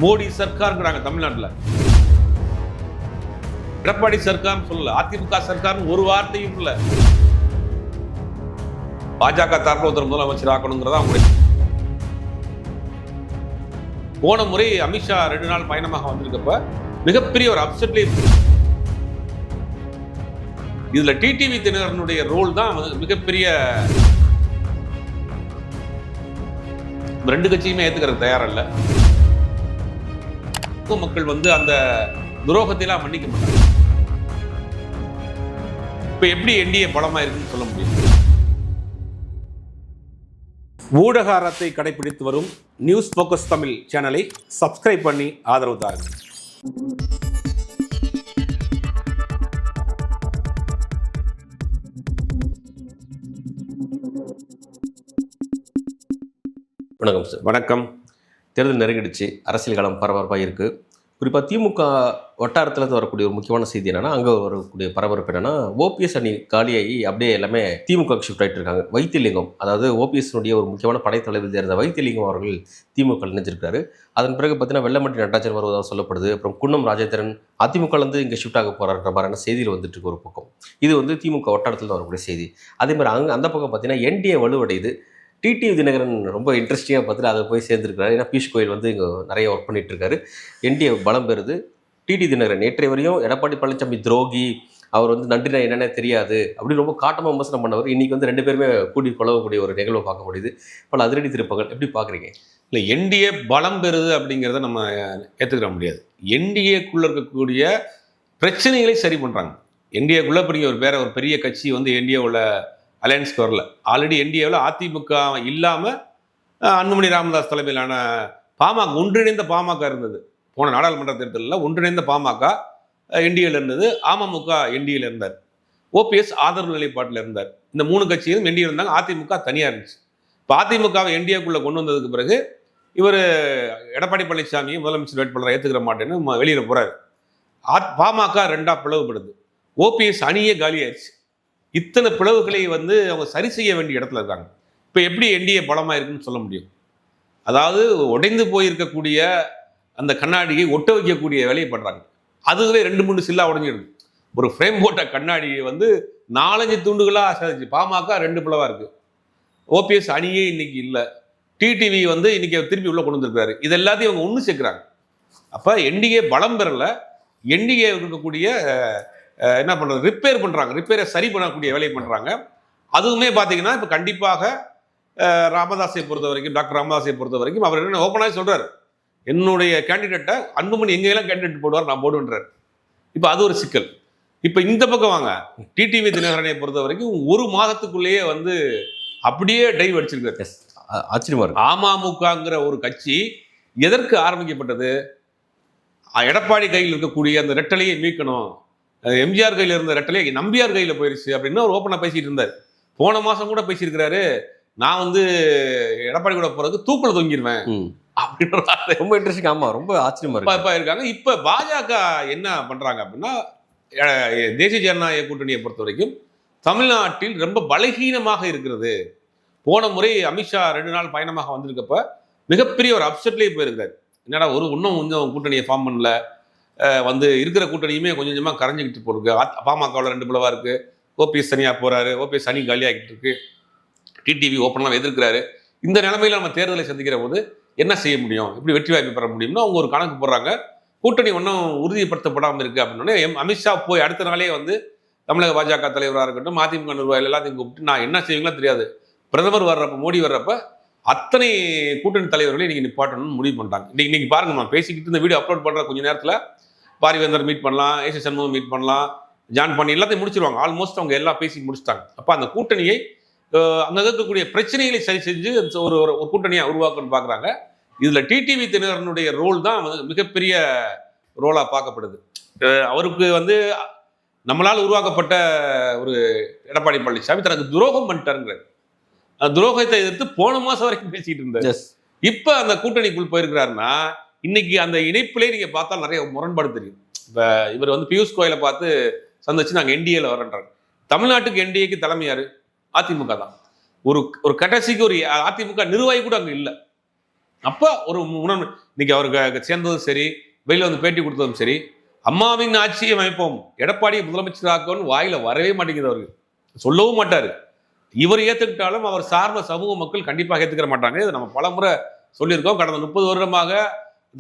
மோடி சர்க்கார்ங்கிறாங்க தமிழ்நாட்டில். எடப்பாடி சர்க்கார் சொல்லல, அதிமுக சர்க்கார் ஒரு வார்த்தையும் இல்ல. பாஜக தரப்புல ஒருத்தர் முதலமைச்சர் ஆக்கணுங்கிறதா அவங்க. போன முறை அமித்ஷா 2 நாள் பயணமாக வந்திருக்கப்ப மிகப்பெரிய ஒரு அப்செட்ல இதுல டிடிவி தினகரனுடைய ரோல் தான் மிகப்பெரிய. ரெண்டு கட்சியுமே ஏத்துக்கிறது தயாரா இல்ல. மக்கள் வந்து அந்த துரோகத்தையெல்லாம் மன்னிக்க மாட்டாங்க. இப்ப எப்படி என்டிஏ பலமா இருக்குன்னு சொல்ல முடியும்? ஊடக அறத்தை கடைபிடித்து வரும் நியூஸ் போக்கஸ் தமிழ் சேனலை சப்ஸ்கிரைப் பண்ணி ஆதரவு தாருங்கள். வணக்கம் சார். வணக்கம். தேர்தல் நெருங்கிடுச்சு, அரசியல் காலம் பரபரப்பாக இருக்குது. குறிப்பாக திமுக வட்டாரத்துலேருந்து வரக்கூடிய ஒரு முக்கியமான செய்தி என்னென்னா, அங்கே வரக்கூடிய பரபரப்பு என்னென்னா, ஓபிஎஸ் அணி காலியாகி அப்படியே எல்லாமே திமுக ஷிஃப்ட் ஆகிட்டு இருக்காங்க. வைத்திலிங்கம், அதாவது ஓபிஎஸ்னுடைய ஒரு முக்கியமான படைத்தளவில் இருந்த வைத்திலிங்கம் அவர்கள் திமுக இணைஞ்சிருக்காரு. அதன் பிறகு பார்த்தீங்கன்னா வெள்ளமண்டி நடராஜன் வருவதாக சொல்லப்படுது. அப்புறம் குன்னம் ராஜேந்திரன் அதிமுகலேருந்து இங்கே ஷிஃப்ட் ஆக போகிறாருன்ற மாதிரியான செய்தியில் வந்துட்டு இருக்கு ஒரு பக்கம். இது வந்து திமுக வட்டாரத்தில் வரக்கூடிய செய்தி. அதே மாதிரி அந்த பக்கம் பார்த்தீங்கன்னா என்டிஏ வலுவடையுது. டிடிவி தினகரன் ரொம்ப இன்ட்ரெஸ்டிங்காக பார்த்துட்டு அதை போய் சேர்ந்துருக்காரு. ஏன்னா பியூஷ் கோயல் வந்து இங்கே நிறைய ஒர்க் பண்ணிட்டு இருக்காரு. என்டிஏ பலம் பெறுது. டிடி தினகரன் நேற்றைய வரையும் எடப்பாடி பழனிசாமி துரோகி, அவர் வந்து நன்றினா என்னென்ன தெரியாது அப்படின்னு ரொம்ப காட்டமாக விமர்சனம் பண்ணவர். இன்றைக்கி வந்து 2 பேருமே கூடி கொள்ளக்கூடிய ஒரு நிகழ்வை பார்க்க முடியுது. பல அதிரடி திருப்பங்கள் எப்படி பார்க்குறீங்க? இல்லை, என்டிஏ பலம் பெறுது அப்படிங்கிறத நம்ம ஏற்றுக்கிற முடியாது. என்டிஏக்குள்ளே இருக்கக்கூடிய பிரச்சனைகளை சரி பண்ணுறாங்க. என்டிஏக்குள்ளே ஒரு பெரிய கட்சி வந்து என்டிஏவில் அலையன்ஸ்க்கு வரல. ஆல்ரெடி என்டிஏவில் அதிமுக இல்லாமல் அன்புமணி ராமதாஸ் தலைமையிலான பாமக, ஒன்றிணைந்த பாமக இருந்தது. போன நாடாளுமன்ற தேர்தலில் ஒன்றிணைந்த பாமக என்டிஏல இருந்தது. அமமுக என்டிஏல இருந்தார். ஓபிஎஸ் ஆதரவு நிலைப்பாட்டில் இருந்தார். இந்த 3 கட்சியும் என்டிஏ இருந்தாங்க. அதிமுக தனியாக இருந்துச்சு. இப்போ அதிமுகவை என்டிஏக்குள்ளே கொண்டு வந்ததுக்கு பிறகு இவர் எடப்பாடி பழனிசாமி முதலமைச்சர் வேட்பாளரை ஏற்றுக்கிற மாட்டேன்னு வெளியில் போகிறார். பாமக 2ஆக பிளவுபடுது. ஓபிஎஸ் அணியே காலியாயிடுச்சு. இத்தனை பிளவுகளை வந்து அவங்க சரி செய்ய வேண்டிய இடத்துல இருக்காங்க. இப்போ எப்படி என்டிஏ பலமாக இருக்குன்னு சொல்ல முடியும்? அதாவது உடைந்து போயிருக்கக்கூடிய அந்த கண்ணாடியை ஒட்ட வைக்கக்கூடிய வேலையை பண்ணுறாங்க. அதுவே 2-3 சில்லா உடஞ்சிடுது. ஒரு ஃப்ரேம் போட்ட கண்ணாடியை வந்து 4-5 துண்டுகளாக சாதிச்சு. பாமக 2 பிளவாக இருக்குது. ஓபிஎஸ் அணியே இன்னைக்கு இல்லை. டிடிவி வந்து இன்னைக்கு திருப்பி உள்ள கொண்டு வந்திருக்காரு. இது எல்லாத்தையும் அவங்க ஒன்று சேர்க்குறாங்க. அப்போ என்டிஏ பலம் பெறல. என்டிஏ இருக்கக்கூடிய என்ன பண்ணுறது, ரிப்பேரை சரி பண்ணக்கூடிய வேலையை பண்ணுறாங்க. அதுவுமே பார்த்தீங்கன்னா இப்போ கண்டிப்பாக ராமதாஸை பொறுத்த வரைக்கும், டாக்டர் ராமதாஸை பொறுத்த வரைக்கும் அவர் என்ன ஓப்பனாக சொல்கிறார், என்னுடைய கேண்டிடேட்டை அன்புமணி எங்கெல்லாம் கேண்டிடேட் போடுவார் நான் போடுவேன்றார். இப்போ அது ஒரு சிக்கல். இப்போ இந்த பக்கம் வாங்க, டிடிவி தினகரனை பொறுத்த வரைக்கும் 1 மாதத்துக்குள்ளேயே வந்து அப்படியே டைவ் அடிச்சிருக்காரு. ஆச்சரியமா இருக்கு. அமமுகங்கிற ஒரு கட்சி எதற்கு ஆரம்பிக்கப்பட்டது? எடப்பாடி கையில் இருக்கக்கூடிய அந்த ரெட்டலையை மீட்கணும், எம்ஜிஆர் கையில் இருந்த ரெட்டலையை நம்பியார் கையில் போயிருச்சு அப்படின்னு அவர் ஓப்பனாக பேசிட்டு இருந்தார். போன மாதம் கூட பேசியிருக்கிறாரு, நான் வந்து எடப்பாடி கூட போகிறதுக்கு தூக்கில் தொங்கிடுவேன் அப்படின்ற ரொம்ப இன்ட்ரெஸ்டிங். ஆமாம், ரொம்ப ஆச்சரியமா இருக்காங்க. இப்போ பாஜக என்ன பண்ணுறாங்க அப்படின்னா, தேசிய ஜனநாயக கூட்டணியை பொறுத்த வரைக்கும் தமிழ்நாட்டில் ரொம்ப பலகீனமாக இருக்கிறது. போன முறை அமித்ஷா 2 நாள் பயணமாக வந்திருக்கப்ப மிகப்பெரிய ஒரு அப்செட்லேயே போயிருக்காரு. என்னடா இன்னும் கொஞ்சம் கூட்டணியை ஃபார்ம் பண்ணல, வந்து இருக்கிற கூட்டணியுமே கொஞ்சம் கொஞ்சமாக கரைஞ்சிக்கிட்டு போயிருக்கு. பாமகவில் 2 பிளவாக இருக்குது. ஓபிஎஸ் தனியாக போகிறாரு. ஓபிஎஸ் அணி காலியாகிட்டு இருக்கு. டிடிவி ஓப்பனாக எதிர்க்கிறாரு. இந்த நிலைமையில் நம்ம தேர்தலை சந்திக்கிற போது என்ன செய்ய முடியும், எப்படி வெற்றி வாய்ப்பு பெற முடியும்னா அவங்க ஒரு கணக்கு போடுறாங்க. கூட்டணி ஒன்றும் உறுதிப்படுத்தப்படாமல் இருக்குது அப்படின்னோடனே அமித்ஷா போய் அடுத்த நாளே வந்து தமிழக பாஜக தலைவராக இருக்கட்டும், அதிமுக நிர்வாகிகள் எல்லாத்தையும் கூப்பிட்டு நான் என்ன செய்வீங்களோ தெரியாது, பிரதமர் வர்றப்ப, மோடி வர்றப்ப அத்தனை கூட்டணி தலைவர்களையும் இன்னைக்கு நிப்பாட்டணும்னு முடிவு பண்ணிட்டாங்க. இன்னைக்கு பாருங்க, நான் பேசிக்கிட்டு இந்த வீடியோ அப்லோட் பண்ணுற கொஞ்சம் நேரத்தில் பாரிவேந்தர் மீட் பண்ணலாம், ஏசி சண்முகம் மீட் பண்ணலாம், ஜான் பண்ணி எல்லாத்தையும் முடிச்சிருவாங்க. ஆல்மோஸ்ட் அவங்க எல்லாம் பேசி முடிச்சிட்டாங்க. அப்போ அந்த கூட்டணியை அங்கே இருக்கக்கூடிய பிரச்சனைகளை சரி செஞ்சு ஒரு கூட்டணியாக உருவாக்கணும்னு பார்க்குறாங்க. இதில் டிடிவி தினகரனுடைய ரோல் தான் மிகப்பெரிய ரோலாக பார்க்கப்படுது. அவருக்கு வந்து நம்மளால் உருவாக்கப்பட்ட ஒரு எடப்பாடி பழனிசாமி தனக்கு துரோகம் பண்ணிட்டாருங்கிறார். அந்த துரோகத்தை எதிர்த்து போன மாதம் வரைக்கும் பேசிட்டு இருந்தார். இப்போ அந்த கூட்டணிக்குள் போயிருக்கிறாருன்னா இன்னைக்கு அந்த இணைப்பிலே நீங்க பார்த்தா நிறைய முரண்பாடு தெரியும். இப்போ இவர் வந்து பியூஷ் கோயலை பார்த்து சந்திச்சு நாங்கள் என்டிஏல வரேன்றாங்க. தமிழ்நாட்டுக்கு என்டிஏக்கு தலைமை யாரு? அதிமுக தான். ஒரு கடைசிக்கு ஒரு அதிமுக நிர்வாகி கூட அங்கே இல்லை. அப்போ ஒரு இன்னைக்கு அவருக்கு சேர்ந்ததும் சரி, வெளியில வந்து பேட்டி கொடுத்ததும் சரி, அம்மாவின் ஆட்சியை அமைப்போம், எடப்பாடியை முதலமைச்சராக்கணும்னு வாயில வரவே மாட்டேங்குது. அவருக்கு சொல்லவும் மாட்டாரு. இவர் ஏத்துக்கிட்டாலும் அவர் சார்ந்த சமூக மக்கள் கண்டிப்பாக ஏத்துக்கிற மாட்டாங்க. இதை நம்ம பலமுறை சொல்லியிருக்கோம். கடந்த 30 வருடமாக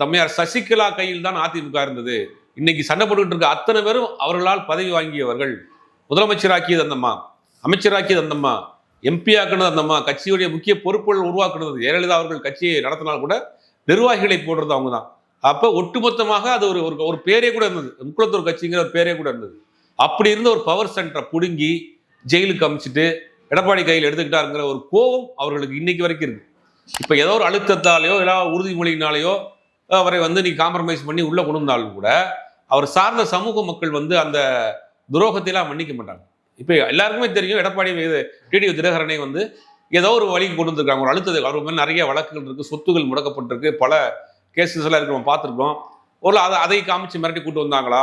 தம்மையார் சசிகலா கையில் தான் அதிமுக இருந்தது. இன்னைக்கு சண்டை போட்டுக்கிட்டு இருக்க அத்தனை பேரும் அவர்களால் பதவி வாங்கியவர்கள். முதலமைச்சராக்கியது அந்தம்மா, அமைச்சராக்கியது அந்தம்மா, எம்பி ஆக்குனது அந்தம்மா, கட்சியுடைய முக்கிய பொறுப்புகள் உருவாக்குனது ஜெயலலிதா அவர்கள். கட்சியை நடத்தினால் கூட நிர்வாகிகளை போடுறது அவங்க தான். அப்ப ஒட்டுமொத்தமாக அது ஒரு ஒரு பேரே கூட இருந்தது, முக்குளத்தூர் கட்சிங்கிற ஒரு பேரே கூட இருந்தது. அப்படி இருந்த ஒரு பவர் சென்டரை புடுங்கி ஜெயிலுக்கு அமைச்சிட்டு எடப்பாடி கையில் எடுத்துக்கிட்டாருங்கிற ஒரு கோபம் அவர்களுக்கு இன்னைக்கு வரைக்கும் இருக்கு. இப்ப ஏதோ ஒரு அழுத்தத்தாலேயோ ஏதாவது உறுதிமொழியினாலேயோ அவரை வந்து நீ காம்ப்ரமைஸ் பண்ணி உள்ள கொண்டு வந்தாலும் கூட அவர் சார்ந்த சமூக மக்கள் வந்து அந்த துரோகத்தையெல்லாம் மன்னிக்க மாட்டாங்க. இப்ப எல்லாருக்குமே தெரியும், எடப்பாடி டிடிவி தினகரனை வந்து ஏதோ ஒரு வழிக்கு கொண்டு வந்திருக்காங்க. ஒரு அழுத்தத்தை, அவர் மேலே நிறைய வழக்குகள் இருக்கு, சொத்துகள் முடக்கப்பட்டிருக்கு, பல கேசஸ் எல்லாம் இருக்கு, நம்ம பார்த்துருக்கோம். ஒரு அதை காமிச்சு மிரட்டி கூட்டு வந்தாங்களா,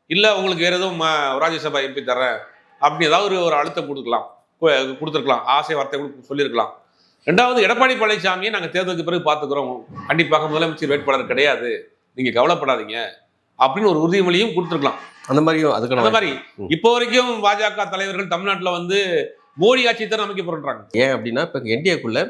இல்லை உங்களுக்கு வேற எதுவும் ராஜ்யசபா எம்பி தரேன் அப்படின்னு ஏதாவது ஒரு அழுத்தம் கொடுத்துருக்கலாம், ஆசை வார்த்தை கூட சொல்லியிருக்கலாம். ரெண்டாவது, எடப்பாடி பழனிசாமியை நாங்கள் தேர்தலுக்கு பிறகு பார்த்துக்கிறோம், கண்டிப்பாக முதலமைச்சர் வேட்பாளர் கிடையாது, நீங்க கவலைப்படாதீங்க அப்படின்னு ஒரு உறுதிமொழியும் கொடுத்துருக்கலாம். அந்த மாதிரி இப்போ வரைக்கும் பாஜக தலைவர்கள் தமிழ்நாட்டில் வந்து மோடி ஆட்சி தான் அமைக்க போறாங்க. ஏன் அப்படின்னா இப்போ என்டிஏக்குள்ள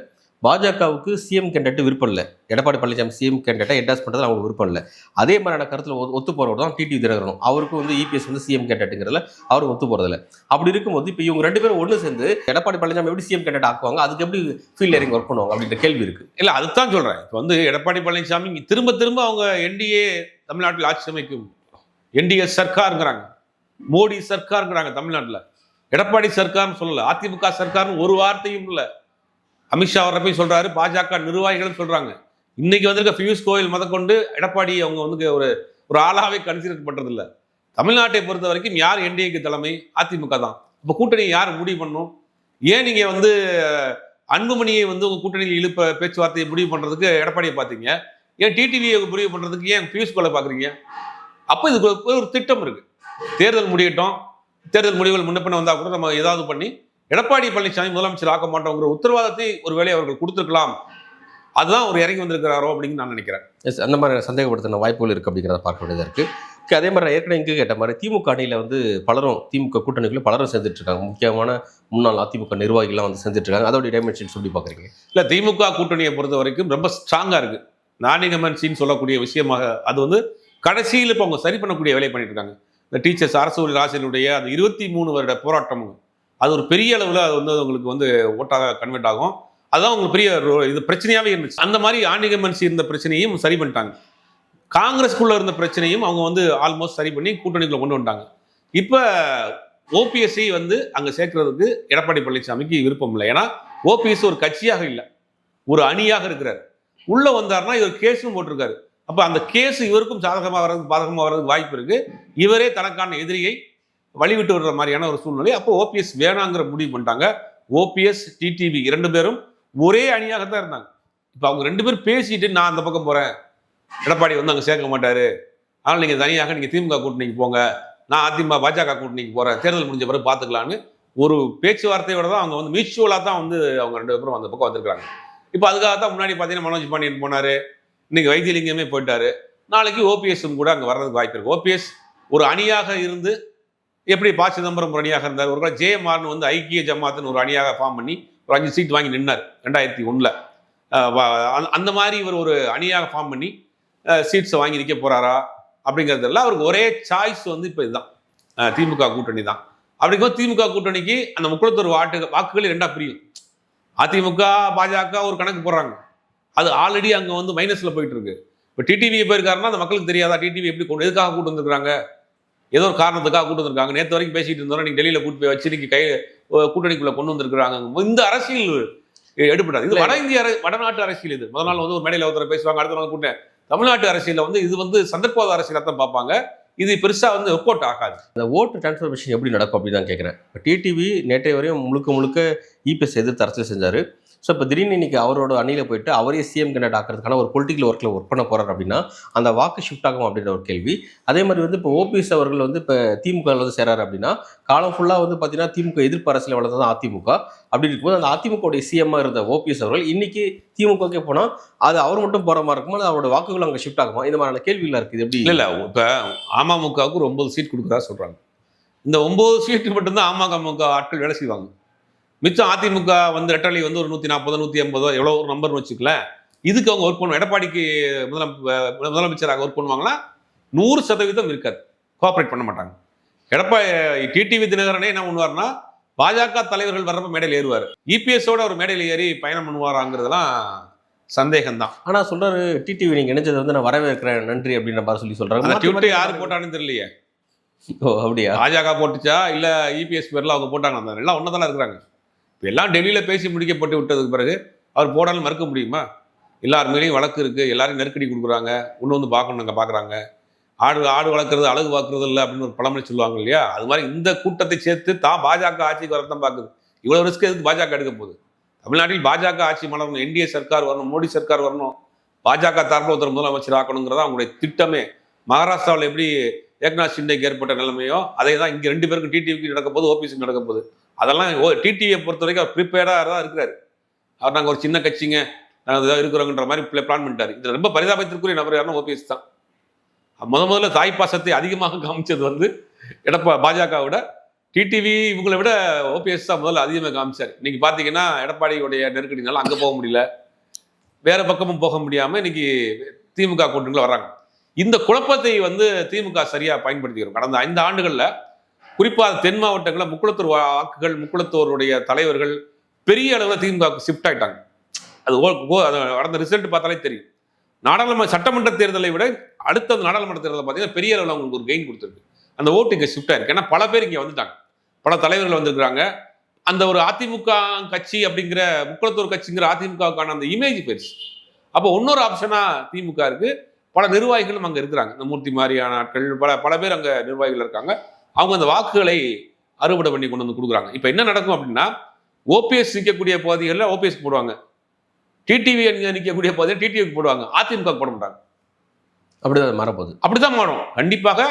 பாஜகவுக்கு சிஎம் கேண்டிடேட் விருப்பம் இல்லை, எடப்பாடி பழனிசாமி சிஎம் கேண்டிடேட்டை என்டாஸ் பண்ணுறது அவங்களுக்கு விருப்பம் இல்லை. அதே மாதிரியான கருத்தில் ஒத்து போகிறவர் தான் டிடிவி தினகரனும். அவருக்கும் வந்து இபிஎஸ் வந்து சிஎம் கேண்டிடேட்டுங்கிறதுல அவரும் ஒத்து போகிறதில்ல. அப்படி இருக்கும்போது இப்போ இவங்க 2 பேரும் ஒன்று சேர்ந்து எடப்பாடி பழனிசாமி எப்படி சிஎம் கேண்டிடேட் ஆக்குவாங்க, அதுக்கு எப்படி ஃபீல்ட் இறங்கி ஒர்க் பண்ணுவாங்க அப்படின்ற கேள்வி இருக்கு. இல்லை, அதுதான் சொல்றேன். இப்போ வந்து எடப்பாடி பழனிசாமி திரும்ப திரும்ப அவங்க என்டிஏ தமிழ்நாட்டில் ஆட்சி அமைக்கும், என்டிஏ சர்க்காருங்கிறாங்க, மோடி சர்க்காருங்கிறாங்க. தமிழ்நாட்டில் எடப்பாடி சர்க்கார்னு சொல்லல, அதிமுக சர்க்கார்னு ஒரு வார்த்தையும் இல்லை. அமித்ஷா வர போய் சொல்றாரு, பாஜக நிர்வாகிகளும் சொல்றாங்க. இன்னைக்கு வந்திருக்க பியூஷ் கோயல் முதற்கொண்டு எடப்பாடி அவங்க வந்து ஒரு ஆளாவே கன்சிடர் பண்றது இல்லை. தமிழ்நாட்டை பொறுத்த வரைக்கும் யார் என்டிஏக்கு தலைமை? அதிமுக தான். இப்போ கூட்டணி யார் முடிவு பண்ணும்? ஏன் நீங்க வந்து அன்புமணியை வந்து உங்க கூட்டணியில் பேச்சுவார்த்தையை முடிவு பண்றதுக்கு எடப்பாடியை பார்த்தீங்க, ஏன் டிடிவியை முடிவு பண்றதுக்கு ஏன் பியூஷ் கோயலை பாக்குறீங்க? அப்போ இதுக்கு ஒரு திட்டம் இருக்கு. தேர்தல் முடியட்டும், தேர்தல் முடிவுகள் முன்னப்பின வந்தா கூட நம்ம ஏதாவது பண்ணி எடப்பாடி பழனிசாமி முதலமைச்சர் ஆக்க மாட்டோங்கிற உத்தரவாதத்தை ஒருவேளை அவர்கள் கொடுத்துருக்கலாம். அதுதான் ஒரு இறங்கி வந்திருக்கிறாரோ அப்படின்னு நான் நினைக்கிறேன். அந்த மாதிரி சந்தேகப்படுத்தின வாய்ப்புகள் இருக்கு அப்படிங்கிறத பார்க்க வேண்டியதாக இருக்கு. அதே மாதிரி நான் ஏற்கனவே இங்கே கேட்ட மாதிரி திமுக அணியில் வந்து பலரும், திமுக கூட்டணிக்குள்ள பலரும் சேர்ந்துட்டு இருக்காங்க. முக்கியமான முன்னாள் அதிமுக நிர்வாகிகள்லாம் வந்து சேர்ந்துட்டு இருக்காங்க. அதோட டைமென்ஷன் சொல்லி பார்க்குறீங்க? இல்லை, திமுக கூட்டணியை பொறுத்த வரைக்கும் ரொம்ப ஸ்ட்ராங்காக இருக்கு. நானிகமன்சின்னு சொல்லக்கூடிய விஷயமாக அது வந்து கடைசியில் இப்போ அவங்க சரி பண்ணக்கூடிய வேலையை பண்ணிட்டு இருக்காங்க. இந்த டீச்சர்ஸ் அரசு ஊழியர் ஆசிரியருடைய அந்த 23 வருட போராட்டம், அது ஒரு பெரிய அளவில் அது வந்து அவங்களுக்கு வந்து ஓட்டாக கன்வெர்ட் ஆகும். அதுதான் உங்களுக்கு பெரிய இது பிரச்சனையாகவே இருந்துச்சு. அந்த மாதிரி ஆன்மீகமன்சி இருந்த பிரச்சனையும் சரி பண்ணிட்டாங்க. காங்கிரஸ்குள்ள இருந்த பிரச்சனையும் அவங்க வந்து ஆல்மோஸ்ட் சரி பண்ணி கூட்டணிக்குள்ள கொண்டு வந்துட்டாங்க. இப்போ ஓபிஎஸ்ஐ வந்து அங்கே சேர்க்கறதுக்கு எடப்பாடி பழனிசாமிக்கு விருப்பம் இல்லை. ஏன்னா ஓபிஎஸ் ஒரு கட்சியாக இல்லை, ஒரு அணியாக இருக்கிறார். உள்ள வந்தார்னா இவர் கேஸும் போட்டிருக்காரு. அப்போ அந்த கேஸ் இவருக்கும் சாதகமாக வர்றதுக்கு பாதகமாக வர்றதுக்கு வாய்ப்பு இருக்கு. இவரே தனக்கான எதிரியை வழிவிட்டு வர்ற மாதிரியான ஒரு சூழ்நிலை. அப்போ ஓபிஎஸ் வேணாங்கிற முடிவு பண்ணிட்டாங்க. ஓபிஎஸ் டிடிவி 2 பேரும் ஒரே அணியாகத்தான் இருந்தாங்க. இப்போ அவங்க 2 பேரும் பேசிட்டு, நான் அந்த பக்கம் போறேன், எடப்பாடி வந்து அங்கே சேர்க்க மாட்டாரு, அதனால நீங்க தனியாக நீங்க திமுக கூட்டணிக்கு போங்க, நான் அதிமுக பாஜக கூட்டணிக்கு போறேன், தேர்தல் முடிஞ்ச பிறகு பார்த்துக்கலான்னு ஒரு பேச்சுவார்த்தையோட தான் அவங்க வந்து மியூச்சுவலா தான் வந்து அவங்க 2 பேரும் அந்த பக்கம் வந்திருக்காங்க. இப்போ அதுக்காக தான் முன்னாடி பார்த்தீங்கன்னா மனோஜ் பாண்டியன் போனாரு, இன்னைக்கு வைத்தியலிங்கமே போயிட்டாரு, நாளைக்கு ஓபிஎஸும் கூட அங்கே வர்றதுக்கு வாய்ப்பு இருக்கு. ஓபிஎஸ் ஒரு அணியாக இருந்து எப்படி ப. சிதம்பரம் ஒரு அணியாக இருந்தார், ஒரு ஜேஎம்ஆர்னு வந்து ஐக்கிய ஜமாத்துன்னு ஒரு அணியாக ஃபார்ம் பண்ணி ஒரு 5 சீட் வாங்கி நின்னார் 2001. அந்த மாதிரி இவர் ஒரு அணியாக ஃபார்ம் பண்ணி சீட்ஸை வாங்கி நிற்க போறாரா அப்படிங்கிறதெல்லாம் அவருக்கு ஒரே சாய்ஸ் வந்து இப்போ இதுதான், திமுக கூட்டணி தான். அப்படிங்கும்போது திமுக கூட்டணிக்கு அந்த முக்குளத்தூர் வாக்குகள் 2ஆ பிரியும். அதிமுக பாஜக ஒரு கணக்கு போடுறாங்க, அது ஆல்ரெடி அங்கே வந்து மைனஸில் போயிட்டு இருக்கு. இப்போ டிடிவி போயிருக்காருன்னா அந்த மக்களுக்கு தெரியாதா டிடிவி எப்படி எதுக்காக கூட்டு வந்துருக்காங்க, ஏதோ ஒரு காரணத்துக்காக கூட்டு வந்திருக்காங்க. நேற்று வரைக்கும் பேசிட்டு இருந்தோம், நீங்க டெல்லியில கூட்டு போய் வச்சு இன்னைக்கு கூட்டணிக்குள்ள கொண்டு வந்திருக்காங்க. இந்த அரசியல் எடுபடாது. இது வடநாட்டு அரசியல். இது முதல் நாள் வந்து ஒரு மேடையில் ஒருத்தர் பேசுவாங்க, அடுத்த நாள் கூட்ட. தமிழ்நாட்டு அரசியலில் வந்து இது வந்து சந்தர்ப்பவாத அரசியலாக தான் பார்ப்பாங்க. இது பெருசா வந்து ஒர்க் அவுட் ஆகாது. அந்த ஓட்டு டிரான்ஸ்ஃபர்மேஷன் எப்படி நடக்கும் அப்படின்னு தான் கேட்குறேன். இப்போ டிடிவி நேற்றைய வரையும் முழுக்க இபிஎஸ் எதிர்த்து அரசியல் செஞ்சாரு. ஸோ இப்போ திடீர்னு இன்னைக்கு அவரோட அணியில் போயிட்டு அவரே சிஎம் கேண்டிடேட் ஆக்கிறதுக்கான ஒரு பொலிட்டிக்கல் ஒர்க்கில் ஒர்க் பண்ண போறாரு அப்படின்னா அந்த வாக்கு ஷிஃப்ட் ஆகும் அப்படின்ற ஒரு கேள்வி. அதே மாதிரி வந்து இப்போ ஓபிஎஸ் அவர்கள் வந்து இப்போ திமுக வந்து சேராரு அப்படின்னா காலம் ஃபுல்லாக வந்து பார்த்தீங்கன்னா திமுக எதிர்ப்பு அரசியல் வளர்ந்தது அதிமுக. அப்படி இருக்கும்போது அந்த அதிமுகவுடைய சிஎம்மா இருந்த ஓபிஎஸ் அவர்கள் இன்னைக்கு திமுகக்கே போனால் அது அவர் மட்டும் போகிற மாதிரி இருக்குமா, அவரோட வாக்குகள் அங்கே ஷிஃப்ட் ஆகுமா? இந்த மாதிரியான கேள்விகள் இருக்குது. எப்படி இல்லை இப்போ அமமுகவுக்கு ஒரு 9 சீட் கொடுக்குறா சொல்றாங்க. இந்த 9 சீட்டு மட்டும்தான் அமமுக ஆட்கள் வேலை செய்வாங்க. மிச்சம் அதிமுக வந்து ரெட்டலை வந்து ஒரு 140 180 எவ்வளோ ஒரு நம்பர்னு வச்சுக்கலேன். இதுக்கு அவங்க ஒர்க் பண்ணுவாங்க. எடப்பாடிக்கு முதலமைச்சராக ஒர்க் பண்ணுவாங்களா? 100% இருக்காது. கோஆப்ரேட் பண்ண மாட்டாங்க. எடப்பாடி டிடிவி தினகரனே என்ன பண்ணுவார்னா பாஜக தலைவர்கள் வர்றப்ப மேடையில் ஏறுவார். இபிஎஸோட ஒரு மேடையில் ஏறி பயணம் பண்ணுவாராங்கிறதுலாம் சந்தேகம்தான். ஆனால் சொல்றாரு டிடிவி நீங்க இணைஞ்சது வந்து நான் வரவேற்கிறேன் நன்றி அப்படின்ற மாதிரி சொல்லி சொல்றாங்க. ட்விட்டர் யாரு போட்டான்னு தெரியலையே. ஓ அப்படியா? பாஜக போட்டுச்சா இல்லை இபிஎஸ் பேரில் அவங்க போட்டாங்க? அந்த எல்லாம் ஒன்றதானே இருக்கிறாங்க. இப்போ எல்லாம் டெல்லியில் பேசி முடிக்கப்பட்டு விட்டதுக்கு பிறகு அவர் போடாலும் மறுக்க முடியுமா? எல்லார் மேலேயும் வழக்கு இருக்குது, எல்லாரையும் நெருக்கடி கொடுக்குறாங்க, ஒன்று வந்து பார்க்கணும் நாங்கள் பார்க்குறாங்க. ஆடு வளர்க்குறது அழகு பார்க்குறது இல்லை அப்படின்னு ஒரு பழமொழி சொல்லுவாங்க இல்லையா? அது மாதிரி இந்த கூட்டத்தை சேர்த்து தான் பாஜக ஆட்சிக்கு வரத்தான் பார்க்குது. இவ்வளோ ரிஸ்க் எதுக்கு பாஜக எடுக்க போகுது? தமிழ்நாட்டில் பாஜக ஆட்சி மலரணும், என்டிஏ சர்க்கார் வரணும், மோடி சர்க்கார் வரணும், பாஜக தரப்பில் ஒருத்தர் முதலமைச்சர் ஆக்கணுங்கிறதா அவங்களுடைய திட்டமே. மகாராஷ்டிராவில் எப்படி ஏக்நாத் ஷிண்டேக்கு ஏற்பட்ட நிலைமையோ அதே தான் இங்கே 2 பேருக்கும் டிடிவிக்கு நடக்க போகுது, ஓபிஎஸ்க்கு நடக்க போகுது. அதெல்லாம் டிடிவியை பொறுத்த வரைக்கும் அவர் ப்ரிப்பேர்டாக தான் இருக்கிறாரு. அவர் நாங்கள் ஒரு சின்ன கட்சிங்க, நாங்கள் இதாக இருக்கிறோங்கிற மாதிரி பிளான் பண்ணிட்டாரு. இதில் ரொம்ப பரிதாபத்திற்குரிய நபர் யாருன்னா ஓபிஎஸ் தான். முதல்ல தாய் பாசத்தை அதிகமாக காமிச்சது வந்து பாஜகவோட டிடிவி இவங்களை விட ஓபிஎஸ் தான் முதல்ல அதிகமாக காமிச்சார். இன்னைக்கு பார்த்தீங்கன்னா எடப்பாடியுடைய நெருக்கடினால அங்கே போக முடியல, வேற பக்கமும் போக முடியாமல் இன்னைக்கு திமுக கூட்டணியில் வர்றாங்க. இந்த குழப்பத்தை வந்து திமுக சரியாக பயன்படுத்திக்கிறோம். கடந்த 5 ஆண்டுகளில் குறிப்பாக தென் மாவட்டங்களில் முக்குளத்தூர் வாக்குகள், முக்குளத்தூருடைய தலைவர்கள் பெரிய அளவில் திமுக ஷிஃப்ட் ஆகிட்டாங்க. அது நடந்த ரிசல்ட் பார்த்தாலே தெரியும். நாடாளுமன்ற சட்டமன்ற தேர்தலை விட அடுத்த நாடாளுமன்ற தேர்தலை பார்த்தீங்கன்னா பெரிய அளவில் அவங்களுக்கு ஒரு கெயின் கொடுத்துருக்கு. அந்த ஓட்டு இங்கே ஷிஃப்ட் ஆயிருக்கு. ஏன்னா பல பேர் இங்கே வந்துட்டாங்க, பல தலைவர்கள் வந்திருக்கிறாங்க. அந்த ஒரு அதிமுக கட்சி அப்படிங்கிற முக்குளத்தூர் கட்சிங்கிற அதிமுகவுக்கான அந்த இமேஜ் பெருசு. அப்போ இன்னொரு ஆப்ஷனாக திமுக இருக்கு. பல நிர்வாகிகளும் அங்கே இருக்கிறாங்க. இந்த மூர்த்தி மாதிரியான ஆட்கள் பல பேர் அங்கே நிர்வாகிகள் இருக்காங்க. அவங்க அந்த வாக்குகளை அறுவடை பண்ணி கொண்டு வந்து கொடுக்குறாங்க. இப்போ என்ன நடக்கும் அப்படின்னா ஓபிஎஸ் நிற்கக்கூடிய பகுதிகளில் ஓபிஎஸ் போடுவாங்க, டிடிவி நிற்கக்கூடிய பகுதியில் டிடிவிக்கு போடுவாங்க, அதிமுக போட மாட்டாங்க. அப்படிதான் மாறப்போகுது. அப்படிதான் மாறும். கண்டிப்பாக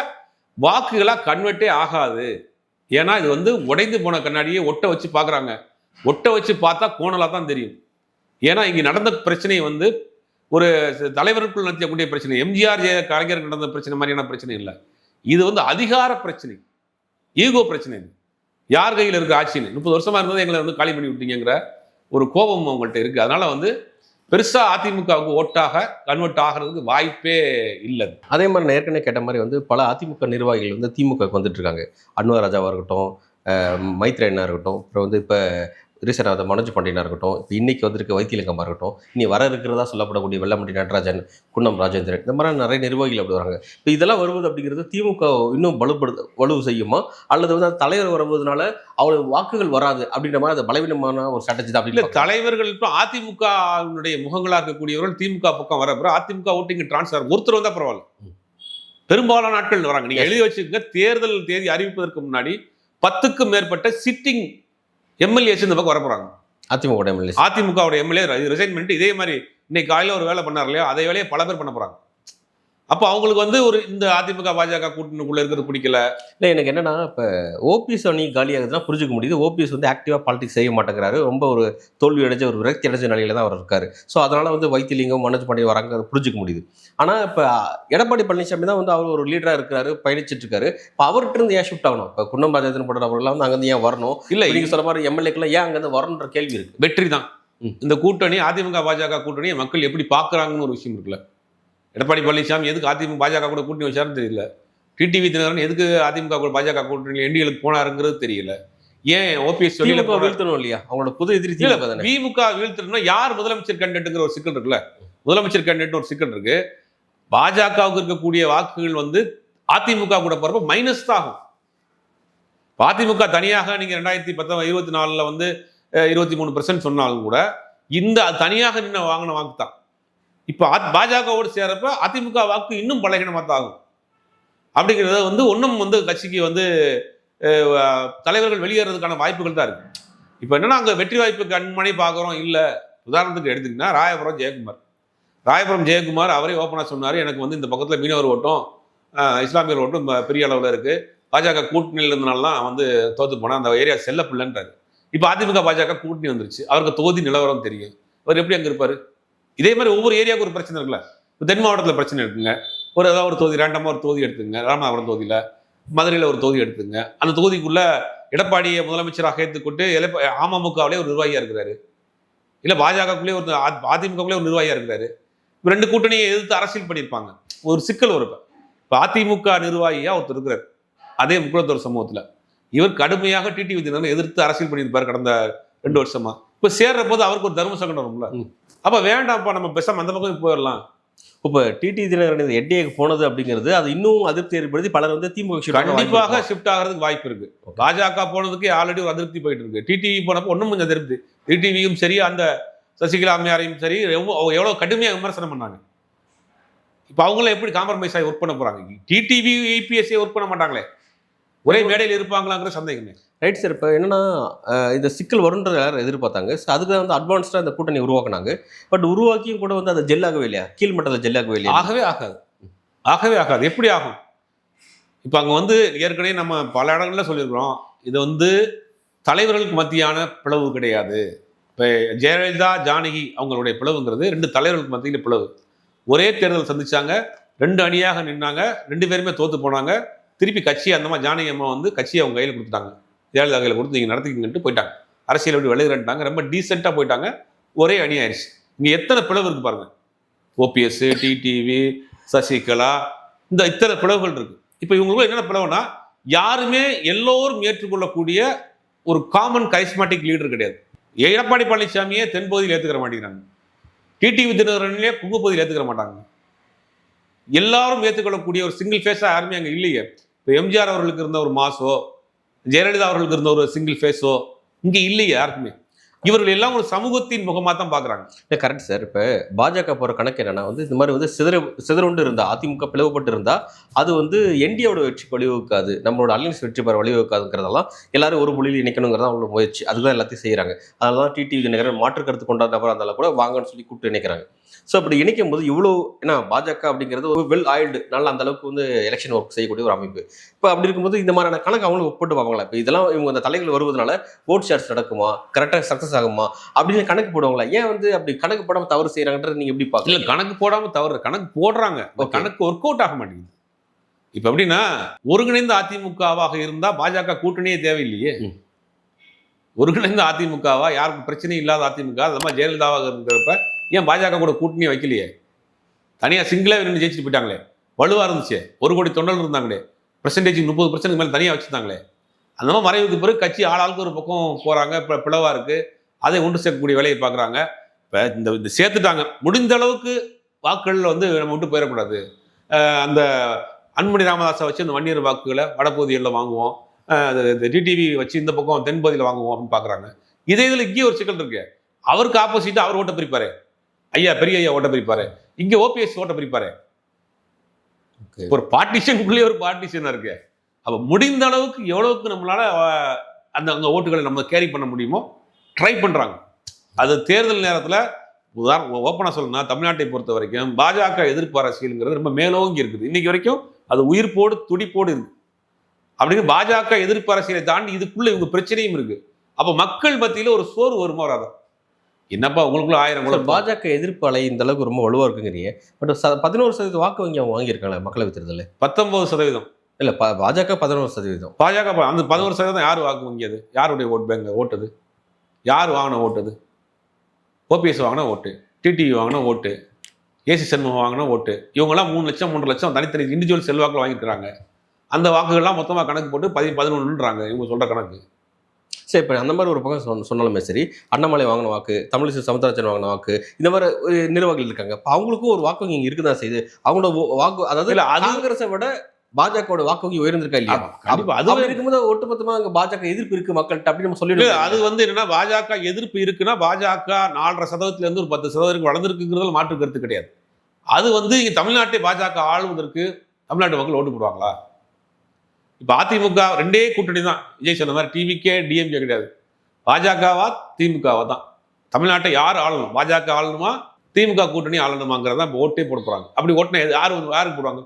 வாக்குகளாக கன்வெர்ட்டே ஆகாது. ஏன்னா இது வந்து உடைந்து போன கண்ணாடியை ஒட்ட வச்சு பார்க்குறாங்க. ஒட்ட வச்சு பார்த்தா கோணலாக தான் தெரியும். ஏன்னா இங்கே நடந்த பிரச்சனை வந்து ஒரு தலைவருக்குள் நடத்தக்கூடிய பிரச்சனை, எம்ஜிஆர் கலைஞர் நடந்த பிரச்சனை மாதிரியான பிரச்சனை இல்லை. இது வந்து அதிகார பிரச்சனை, ஈகோ பிரச்சனை. யார் கையில் இருக்க ஆட்சின்னு 30 வருஷமா இருந்தது எங்களை வந்து காலி பண்ணி விட்டீங்கிற ஒரு கோபம் அவங்கள்ட்ட இருக்கு. அதனால வந்து பெருசா அதிமுகவுக்கு ஓட்டாக கன்வெர்ட் ஆகிறதுக்கு வாய்ப்பே இல்லை. அதே மாதிரி நான் ஏற்கனவே கேட்ட மாதிரி வந்து பல அதிமுக நிர்வாகிகள் வந்து திமுகவுக்கு வந்துட்டு இருக்காங்க. அன்வர் ராஜாவாக இருக்கட்டும், மைத்ரேயனா இருக்கட்டும், அப்புறம் வந்து இப்போ ரீசெண்டாக மனோஜ் பாண்டியனா இருக்கட்டும், இப்போ இன்னைக்கு வந்திருக்க வைத்தியலிங்கமாக இருக்கட்டும், இனி வர இருக்கிறதா சொல்லப்படக்கூடிய வெள்ளமண்டி நடராஜன், குன்னம் ராஜேந்திரன், இந்த மாதிரி நிறைய நிர்வாகிகள் அப்படி வராங்க. இப்போ இதெல்லாம் வருவது அப்படிங்கிறது திமுக இன்னும் வலு செய்யுமா, அல்லது வந்து தலைவர் வருவதனால அவருடைய வாக்குகள் வராது அப்படின்ற மாதிரி அது பலவீனமான ஒரு ஸ்ட்ராட்டஜி தான்? அப்படி இல்லை, தலைவர்கள் இப்போ அதிமுகவுடைய முகங்களாக இருக்கக்கூடியவர்கள் திமுக பக்கம் வர பிறகு அதிமுக ஓட்டிங் டிரான்ஸ்ஃபர் ஒருத்தர் வந்தால் பரவாயில்ல, பெரும்பாலான நாட்கள் வராங்க. நீங்க எழுதி வச்சுக்கோங்க, தேர்தல் தேதி அறிவிப்பதற்கு முன்னாடி 10க்கும் மேற்பட்ட சிட்டிங் எம்எல்ஏஸ் இந்த பக்கம் வரப்போறாங்க. அதிமுக எம்எல்ஏ ரிசைன் பண்ணிட்டு இதே மாதிரி இன்னைக்கு காலையில் ஒரு வேலை பண்ணார் இல்லையா, அதே வேலையை பல பேர் பண்ண போறாங்க. அப்போ அவங்களுக்கு வந்து ஒரு இந்த அதிமுக பாஜக கூட்டணிக்குள்ள இருக்கிறது பிடிக்கல. இல்லை, எனக்கு என்னன்னா இப்போ ஓபிஎஸ் அணி காலியாகுதுன்னா புரிஞ்சுக்க முடியுது. ஓபிஎஸ் வந்து ஆக்டிவாக பாலிடிக்ஸ் செய்ய மாட்டேங்கிறாரு, ரொம்ப ஒரு தோல்வி அடைஞ்ச ஒரு விரக்தி அடைஞ்ச நிலையில தான் அவர் இருக்காரு. ஸோ அதனால வந்து வைத்தியலிங்கம் மனோஜ் பாண்டியன் வராங்க, அதை புரிஞ்சுக்க முடியுது. ஆனால் இப்போ எடப்பாடி பழனிசாமி தான் வந்து அவர் ஒரு லீடராக இருக்கிறாரு, பயணிச்சிட்டு இருக்காரு. இப்போ அவர்கிட்ட இருந்து ஏன் ஷிஃப்ட் ஆகணும்? இப்போ குன்னம் ராஜேந்திரன் போடுற அவர்கள்லாம் வந்து அங்கேருந்து ஏன் வரணும்? இல்லை, நீங்கள் சொல்ற மாதிரி எம்எல்ஏக்கெல்லாம் ஏன் அங்கேருந்து வரணுன்ற கேள்வி இருக்கு. வெற்றி தான் இந்த கூட்டணி, அதிமுக பாஜக கூட்டணியை மக்கள் எப்படி பார்க்குறாங்கன்னு ஒரு விஷயம் இருக்குல்ல. எடப்பாடி பழனிசாமி எதுக்கு அதிமுக பாஜக கூட கூட்டணி வச்சாருன்னு தெரியல. டிடிவி தினகரன் எதுக்கு அதிமுக கூட பாஜக கூட்டணி என்டிஏக்கு போனாருங்கிறது தெரியல. ஏன் ஓபிஎஸ் வீழ்த்தணும் இல்லையா, அவங்களோட புது எதிரி திமுக வீழ்த்தணும்னா யார் முதலமைச்சர் கேண்டிடேட்டுங்கிற ஒரு சிக்கல் இருக்குல்ல. முதலமைச்சர் கேண்டிடேட் ஒரு சிக்கல் இருக்கு. பாஜகவுக்கு இருக்கக்கூடிய வாக்குகள் வந்து அதிமுக கூட போறப்ப மைனஸ் தான் ஆகும். அதிமுக தனியாக நீங்க 2024 வந்து 23% சொன்னாலும் கூட இந்த தனியாக நின்று வாங்கின வாக்கு தான். இப்போ பாஜகவோடு சேரப்ப அதிமுக வாக்கு இன்னும் பலகீனமாக தான் ஆகும். அப்படிங்கிறத வந்து ஒன்றும் வந்து கட்சிக்கு வந்து தலைவர்கள் வெளியேறதுக்கான வாய்ப்புகள் தான் இருக்கு. இப்போ என்னன்னா அங்கே வெற்றி வாய்ப்பு கண்மணி பார்க்குறோம் இல்லை. உதாரணத்துக்கு எடுத்துக்கிட்டா ராயபுரம் ஜெயக்குமார் அவரே ஓப்பனாக சொன்னார், எனக்கு வந்து இந்த பக்கத்தில் மீனவர் ஓட்டம் இஸ்லாமியர் ஓட்டம் பெரிய அளவில் இருக்குது, பாஜக கூட்டணியில் இருந்தனால தான் வந்து தோற்று போனால் அந்த ஏரியா செல்ல பிள்ளைன்றாரு. இப்போ அதிமுக பாஜக கூட்டணி வந்துருச்சு, அவருக்கு தொகுதி நிலவரம் தெரியும், அவர் எப்படி அங்கே இருப்பார்? இதே மாதிரி ஒவ்வொரு ஏரியாவுக்கு ஒரு பிரச்சனை இருக்குல்ல. இப்போ தென் மாவட்டத்தில் பிரச்சனை இருக்குங்க, ஏதாவது ஒரு தொகுதி ரேண்டமாக ஒரு தொகுதி எடுத்துங்க, ராமநாதபுரம் தொகுதியில், மதுரையில் ஒரு தொகுதி எடுத்துங்க, அந்த தொகுதிக்குள்ள எடப்பாடியை முதலமைச்சராக ஏற்றுக்கொண்டு அமமுகவிலே ஒரு நிர்வாகியாக இருக்கிறாரு, இல்லை பாஜகக்குள்ளே ஒரு அதிமுகக்குள்ளே ஒரு நிர்வாகியாக இருக்கிறாரு. ரெண்டு கூட்டணியை எதிர்த்து அரசியல் பண்ணியிருப்பாங்க, ஒரு சிக்கல் வரும். இப்போ அதிமுக நிர்வாகியாக ஒருத்தர் இருக்கிறார் அதே முக்குளத்தூர் சமூகத்தில், இவர் கடுமையாக டிடிவி தினகரனை எதிர்த்து அரசியல் பண்ணியிருப்பார் கடந்த 2 வருஷமா. இப்போ சேர்ற போது அவருக்கு ஒரு தர்ம சங்கடம் வரும்ல, அப்போ வேண்டாம்ப்பா நம்ம பேசாம அந்த பக்கம் போயிடலாம். இப்போ டிடிவி தினகரன் என்டிஏக்கு போனது அப்படிங்கிறது அது இன்னும் அதிருப்தி ஏற்படுத்தி பலர் வந்து திமுக கண்டிப்பாக ஷிஃப்ட் ஆகிறதுக்கு வாய்ப்பு இருக்கு. பாஜக போனதுக்கு ஆல்ரெடி ஒரு அதிருப்தி போயிட்டு இருக்கு. டிடிவி போனப்போ ஒன்றும் கொஞ்சம் அதிருப்தி. டிடிவியும் சரி அந்த சசிகலா அம்மையாரையும் சரி எவ்வளவு கடுமையாக விமர்சனம் பண்ணாங்க. இப்போ அவங்கள எப்படி காம்ப்ரமைஸ் ஆகி ஒர்க் பண்ண போறாங்க? டிடிவி இபிஎஸ்ஏ ஒர்க் பண்ண மாட்டாங்களே, ஒரே மேடையில் இருப்பாங்களாங்கிற சந்தேகமே. Right sir. இப்போ என்னன்னா இந்த சிக்கல் வரும்ன்றது எல்லாரும் எதிர்பார்த்தாங்க. ஸோ அதுக்கு வந்து அட்வான்ஸ்டாக அந்த கூட்டணி உருவாக்குனாங்க. பட் உருவாக்கியும் கூட வந்து அதை ஜெல்லாகவே இல்லையா, கீழ்மட்டத்தில் ஜெல்லாகவே இல்லையா? ஆகவே ஆகாது. எப்படி ஆகும்? இப்போ அங்கே வந்து ஏற்கனவே நம்ம பல இடங்கள்ல சொல்லியிருக்கிறோம், இது வந்து தலைவர்களுக்கு மத்தியான பிளவு கிடையாது. இப்போ ஜெயலலிதா ஜானகி அவங்களுடைய பிளவுங்கிறது 2 தலைவர்களுக்கு மத்தியில் பிளவு. ஒரே தேர்தல் சந்திச்சாங்க, 2 அணியாக நின்னாங்க, 2 பேருமே தோத்து போனாங்க. திருப்பி கட்சி அந்த மாதிரி ஜானகி அம்மா வந்து கட்சியை அவங்க கையில் கொடுத்துட்டாங்க, ஜெயலலிதா கையில் கொடுத்து நீங்கள் நடத்திக்கிட்டு போயிட்டாங்க, அரசியல் எப்படி விளையாடுறாங்க, ரொம்ப டீசெண்டாக போயிட்டாங்க, ஒரே அணி ஆயிடுச்சு. இங்கே எத்தனை பிளவு இருக்கு பாருங்க, ஓபிஎஸ், டிடிவி, சசிகலா, இந்த இத்தனை பிளவுகள் இருக்கு. இப்போ இவங்களுக்கு என்னென்ன பிளவுனா, யாருமே எல்லோரும் ஏற்றுக்கொள்ளக்கூடிய ஒரு காமன் கரிஸ்மாட்டிக் லீடர் கிடையாது. எடப்பாடி பழனிசாமியே தென்பகுதியில் ஏற்றுக்கிற மாட்டேங்கிறாங்க, டிடிவி தினகரன்லேயே குங்கு பகுதியில் ஏற்றுக்கிற மாட்டாங்க. எல்லாரும் ஏற்றுக்கொள்ளக்கூடிய ஒரு சிங்கிள் ஃபேஸா யாருமே அங்கே இல்லையே. இப்போ எம்ஜிஆர் அவர்களுக்கு இருந்த ஒரு மாசோ, ஜெயலலிதா அவர்களுக்கு இருந்த ஒரு சிங்கிள் ஃபேஸோ இங்கே இல்லையே யாருக்குமே. இவர்கள் எல்லாம் ஒரு சமூகத்தின் முகமாக தான் பார்க்குறாங்க. இல்லை கரெக்ட் சார். இப்போ பாஜக போகிற கணக்கு என்னன்னா வந்து இந்த மாதிரி வந்து சிதறுண்டு இருந்தால், அதிமுக பிளவுபட்டு இருந்தால் அது வந்து என்டிஏவோட வெற்றிக்கு வழிவகுக்காது, நம்மளோட அலையன்ஸ் வெற்றி பெற வழிவகுக்காதுங்கிறதெல்லாம் எல்லாரும் ஒரு மொழியில் இணைக்கணுங்கிறதா அவங்களோட முயற்சி. அதுதான் எல்லாத்தையும் செய்கிறாங்க. அதனால தான் டிடிவி தினகரன் மாற்று கருத்து கொண்டாட நபராக இருந்தாலும் கூட வாங்கன்னு சொல்லி கூப்பிட்டு இணைக்கிறாங்க. ஸோ அப்படி இணைக்கும் போது இவ்வளோ ஏன்னா பாஜக அப்படிங்கிறது ஒரு வெல் ஆயில்டு, நல்லா அந்த அளவுக்கு வந்து எலெக்ஷன் ஒர்க் செய்யக்கூடிய ஒரு அமைப்பு. இப்போ அப்படி இருக்கும்போது இந்த மாதிரியான கணக்கு அவங்களும் ஒப்பிட்டு பார்ப்பாங்களா? இப்போ இதெல்லாம் இவங்க அந்த தலைகள் வருவதனால ஓட் ஷேர்ஸ் நடக்குமா, கரெக்டாக சக்ஸஸ் ஆகுமா அப்படின்னு கணக்கு போடுவாங்களா? ஏன் வந்து அப்படி கணக்கு போடாமல் தவறு செய்யறாங்கன்றது நீங்க எப்படி பார்க்கல? இல்லை கணக்கு போடாமல் தவறு, கணக்கு போடுறாங்க, கணக்கு ஒர்க் அவுட் ஆக மாட்டேங்குது. இப்போ எப்படின்னா, ஒருங்கிணைந்த அதிமுகவாக இருந்தால் பாஜக கூட்டணியே தேவையில்லையே. ஒருங்கிணைந்த அதிமுகவா, யாருக்கும் பிரச்சனை இல்லாத அதிமுக, அது மாதிரி ஜெயலலிதாவாக இருக்கிறப்ப ஏன் பாஜக கூட கூட்டணியை வைக்கலையே? தனியாக சிங்கிளாக நின்று ஜெயிச்சுட்டு போயிட்டாங்களே, வலுவாக இருந்துச்சு, 1 கோடி தொண்டர்கள் இருந்தாங்களே, பெர்சன்டேஜ் 30% மேலே தனியாக வச்சுருந்தாங்களே. அந்த மாதிரி மறைவுக்கு பிறகு கட்சி ஆளாளுக்கு ஒரு பக்கம் போகிறாங்க, இப்போ பிளவாக இருக்குது, அதை ஒன்று சேர்க்கக்கூடிய வேலையை பார்க்குறாங்க. இப்போ இந்த சேர்த்துட்டாங்க, முடிந்த அளவுக்கு வாக்குகளில் வந்து நம்ம விட்டு போயிடக்கூடாது. அந்த அன்புமணி ராமதாஸை வச்சு இந்த வன்னியர் வாக்குகளை வடபகுதிகளில் வாங்குவோம், டிடிவி வச்சு இந்த பக்கம் தென்பகுதியில் வாங்குவோம் அப்படின்னு பார்க்குறாங்க. இதில் இங்கேயே ஒரு சிக்கல் இருக்கு. அவருக்கு ஆப்போசிட்டாக அவர் ஓட்ட பிரிப்பாரு, பெரிய ஐயா ஓட்ட பிரிப்பாரு, இங்கே ஓபிஎஸ் ஓட்ட பிரிப்பாரு. ஒரு பார்ட்டிஷனுக்குள்ளேயே ஒரு பார்ட்டிஷனாக இருக்கு. அப்போ முடிந்த அளவுக்கு எவ்வளவுக்கு நம்மளால அந்த ஓட்டுகளை நம்ம கேரி பண்ண முடியுமோ ட்ரை பண்ணுறாங்க. அது தேர்தல் நேரத்தில் ஓப்பனாக சொல்லணும்னா தமிழ்நாட்டை பொறுத்த வரைக்கும் பாஜக எதிர்ப்பு அரசியலுங்கிறது ரொம்ப மேலோங்கி இருக்குது. இன்னைக்கு வரைக்கும் அது உயிர்ப்போடு துடிப்போடு இருக்கு. அப்படின்னு பாஜக எதிர்ப்பு அரசியலை தாண்டி இதுக்குள்ள இவங்க பிரச்சனையும் இருக்கு. அப்போ மக்கள் மத்தியில் ஒரு சோறு வருமா வராதா? என்னப்பா உங்களுக்குள்ள 1000 பாஜக எதிர்ப்பு அலை இந்த அளவுக்கு ரொம்ப வலுவா இருக்குங்கிறீங்க. பட் 11% வாக்கு வங்கி அவங்க வாங்கியிருக்காங்க மக்களவை தேர்தலில். 19% இல்லை, பாஜக 11%. பாஜக அந்த 11% யார் வாக்கு வங்கியது? யாருடைய ஓட் பேங்க் ஓட்டுது? யார் வாங்கின ஓட்டுது? ஓபிஎஸ் வாங்கின ஓட்டு, டிடிவி வாங்கின ஓட்டு, ஏசி சண்முகம் வாங்கின ஓட்டு. இவங்கெல்லாம் 3 லட்சம் 3 லட்சம் தனித்தனி இண்டிவிஜுவல் செல்வாக்கில் வாங்கியிருக்கிறாங்க. அந்த வாக்குகள்லாம் மொத்தமாக கணக்கு போட்டு 11ன்றாங்க இவங்க சொல்கிற கணக்கு. சரி, இப்போ அந்த மாதிரி ஒரு பக்கம் சொன்னாலுமே சரி, அண்ணாமலை வாங்கின வாக்கு, தமிழிசை சவுந்தரராஜன் வாங்கின வாக்கு, இந்த மாதிரி நிர்வாகிகள் இருக்காங்க. இப்போ அவங்களுக்கும் ஒரு வாக்கு வங்கி இருக்குதான் செய்யுது. அவங்களோட வாக்கு, அதாவது காங்கிரஸை விட பாஜகவோட வாக்கு வங்கி உயர்ந்திருக்கா இல்லையா? கண்டிப்பா. அது இருக்கும்போது ஒட்டுமொத்தமா அங்கே பாஜக எதிர்ப்பு இருக்கு மக்கள்கிட்ட அப்படின்னு நம்ம சொல்லிடுவோம். அது வந்து என்னன்னா, பாஜக எதிர்ப்பு இருக்குன்னா பாஜக 4.5% ஒரு 10% வளர்ந்துருக்குங்கிறதுல மாற்று கருத்து கிடையாது. அது வந்து இங்கே தமிழ்நாட்டை பாஜக ஆளுவதற்கு தமிழ்நாட்டு மக்கள் ஓட்டு போடுவாங்களா? இப்போ அதிமுக 2 கூட்டணி தான். விஜய் சொன்ன மாதிரி டிவிக்கே டிஎம்கே கிடையாது. பாஜகவா திமுகவா தான் தமிழ்நாட்டை யார் ஆளணும், பாஜக ஆளணுமா திமுக கூட்டணி ஆளணுமாங்கிறதா இப்போ ஓட்டே போட போறாங்க. அப்படி ஓட்டினா யாருக்கு போடுவாங்க